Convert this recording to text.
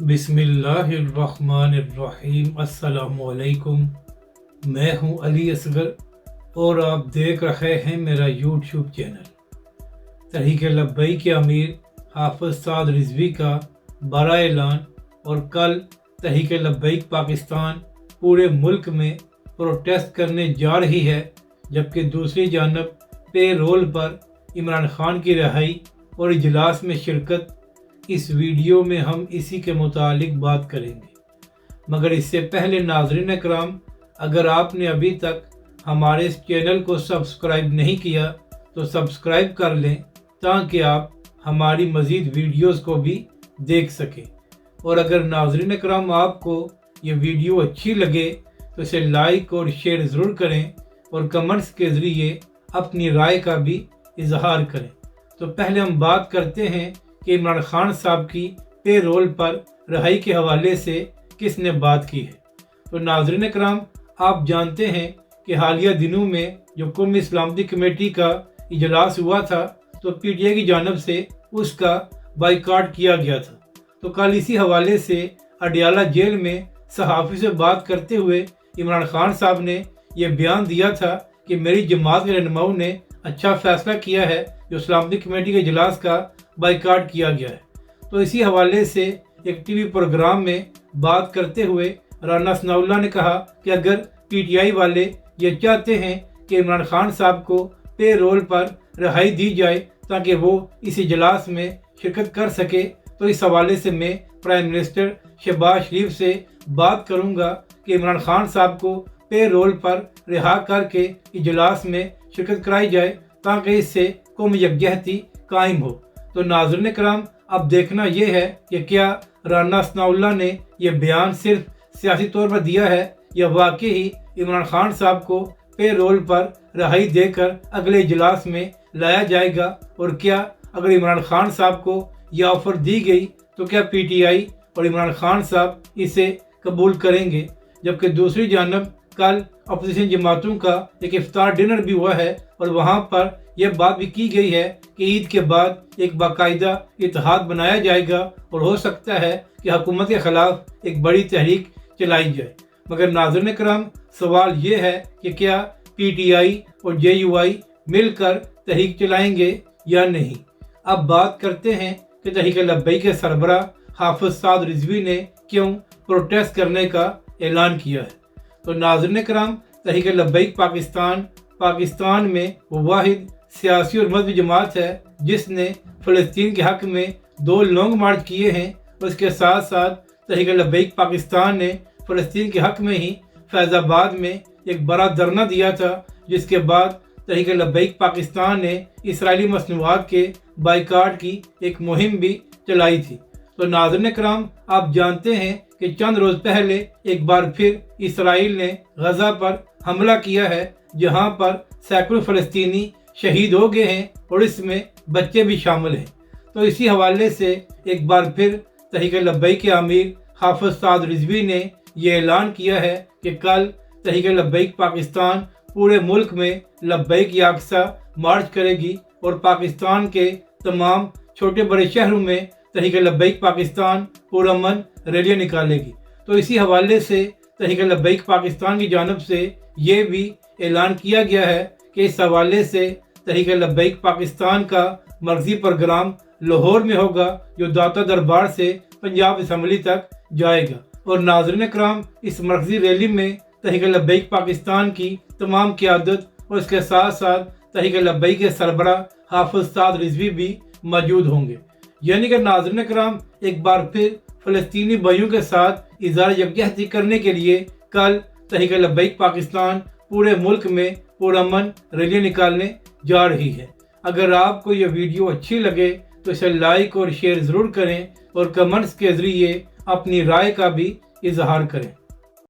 बिस्मिल्लाहिर्रहमानिर्रहीम। अस्सलामुअलैकुम। मैं हूं अली असगर और आप देख रहे हैं मेरा यूट्यूब चैनल। तहरीक लब्बैक के अमीर हाफिज साद रिजवी का बड़ा ऐलान। और कल तहरीक लब्बैक पाकिस्तान पूरे मुल्क में प्रोटेस्ट करने जा रही है, जबकि दूसरी जानब पे रोल पर इमरान खान की रिहाई और इजलास में शिरकत। इस वीडियो में हम इसी के मुतालिक बात करेंगे, मगर इससे पहले नाज़रीन इकराम, अगर आपने अभी तक हमारे इस चैनल को सब्सक्राइब नहीं किया तो सब्सक्राइब कर लें, ताकि आप हमारी मज़ीद वीडियोस को भी देख सकें। और अगर नाज़रीन इकराम आपको ये वीडियो अच्छी लगे तो इसे लाइक और शेयर ज़रूर करें और कमेंट्स के ज़रिए अपनी राय का भी इजहार करें। तो पहले हम बात करते हैं कि इमरान खान साहब की पे रोल पर रिहाई के हवाले से किसने बात की है। तो नाज़रीन इकराम, आप जानते हैं कि हालिया दिनों में जो कौमी सलामती कमेटी का इजलास हुआ था, तो PTI की जानब से उसका बाइकाट किया गया था। तो कल इसी हवाले से अडियाला जेल में सहाफ़ी से बात करते हुए इमरान खान साहब ने यह बयान दिया था कि मेरी जमात के रहनुमाओं ने अच्छा फैसला किया है जो सलामती कमेटी के इजलास का बाइकाट किया गया है। तो इसी हवाले से एक TV प्रोग्राम में बात करते हुए राना सनाउल्लाह ने कहा कि अगर PTI वाले ये चाहते हैं कि इमरान खान साहब को पे रोल पर रिहाई दी जाए ताकि वो इस इजलास में शिरकत कर सके, तो इस हवाले से मैं प्राइम मिनिस्टर शहबाज शरीफ से बात करूंगा कि इमरान खान साहब को पे रोल पर रिहा करके इजलास में शिरकत कराई जाए, ताकि इससे कौमी यकजहती कायम हो। तो नाज़रीन इकराम, अब देखना यह है कि क्या राना सनाउल्लाह ने यह बयान सिर्फ सियासी तौर पर दिया है या वाकई ही इमरान खान साहब को पे रोल पर रिहाई देकर अगले इजलास में लाया जाएगा। और क्या अगर इमरान खान साहब को यह ऑफर दी गई तो क्या PTI और इमरान खान साहब इसे कबूल करेंगे। जबकि दूसरी जानब कल अपोजिशन जमातों का एक इफ्तार डिनर भी हुआ है और वहाँ पर यह बात भी की गई है कि ईद के बाद एक बाकायदा इत्तेहाद बनाया जाएगा और हो सकता है कि हुकूमत के खिलाफ एक बड़ी तहरीक चलाई जाए। मगर नाज़रीन इकराम, सवाल ये है कि क्या PTI और JUI मिलकर तहरीक चलाएंगे या नहीं। अब बात करते हैं कि तहरीक लब्बैक के सरबराह हाफिज साद रिजवी ने क्यों प्रोटेस्ट करने का ऐलान किया है। तो नाज़रीन इकराम, तहरीक लब्बैक पाकिस्तान में वो वाहिद सियासी और मजहबी जमात है जिसने फ़लस्तीन के हक़ में 2 लॉन्ग मार्च किए हैं। और इसके साथ साथ तहरीक लब्बैक पाकिस्तान ने फ़लस्तीन के हक़ में ही फैज़ाबाद में एक बड़ा धरना दिया था, जिसके बाद तहरीक लब्बैक पाकिस्तान ने इसराइली मसनूआत के बाइकाट की एक मुहिम भी चलाई थी। तो नाज़रीन इकराम, आप जानते हैं कि चंद रोज़ पहले एक बार फिर इसराइल ने गजा पर हमला किया है, जहां पर सैकड़ों फ़लस्तीनी शहीद हो गए हैं और इसमें बच्चे भी शामिल हैं। तो इसी हवाले से एक बार फिर तहरीक लब्बैक के अमीर हाफिज साद रिजवी ने यह ऐलान किया है कि कल तहरीक लब्बैक पाकिस्तान पूरे मुल्क में लब्बैक या अक्सा मार्च करेगी और पाकिस्तान के तमाम छोटे बड़े शहरों में तहरीक लब्बैक पाकिस्तान पुरअमन रैलियाँ निकालेगी। तो इसी हवाले से तहरीक लब्बैक पाकिस्तान की जानब से ये भी ऐलान किया गया है कि इस हवाले से तहरीक लब्बैक पाकिस्तान का मर्जी प्रोग्राम लाहौर में होगा, जो दाता दरबार से पंजाब असम्बली तक जाएगा। और नाज़रीन इकराम, इस मर्जी रैली में तहरीक लब्बैक पाकिस्तान की तमाम क़यादत और इसके साथ साथ तहरीक लब्बैक के सरबराह हाफिज साद रिजवी भी मौजूद होंगे। यानी कि नाज़रीन इकराम, एक बार फिर फ़लस्तीनी भाइयों के साथ इज़हार यकजहती करने के लिए कल तहरीक लब्बैक पाकिस्तान पूरे मुल्क में पुरअमन रैलियाँ निकालने जा रही है। अगर आपको यह वीडियो अच्छी लगे तो इसे लाइक और शेयर ज़रूर करें और कमेंट्स के ज़रिए अपनी राय का भी इजहार करें।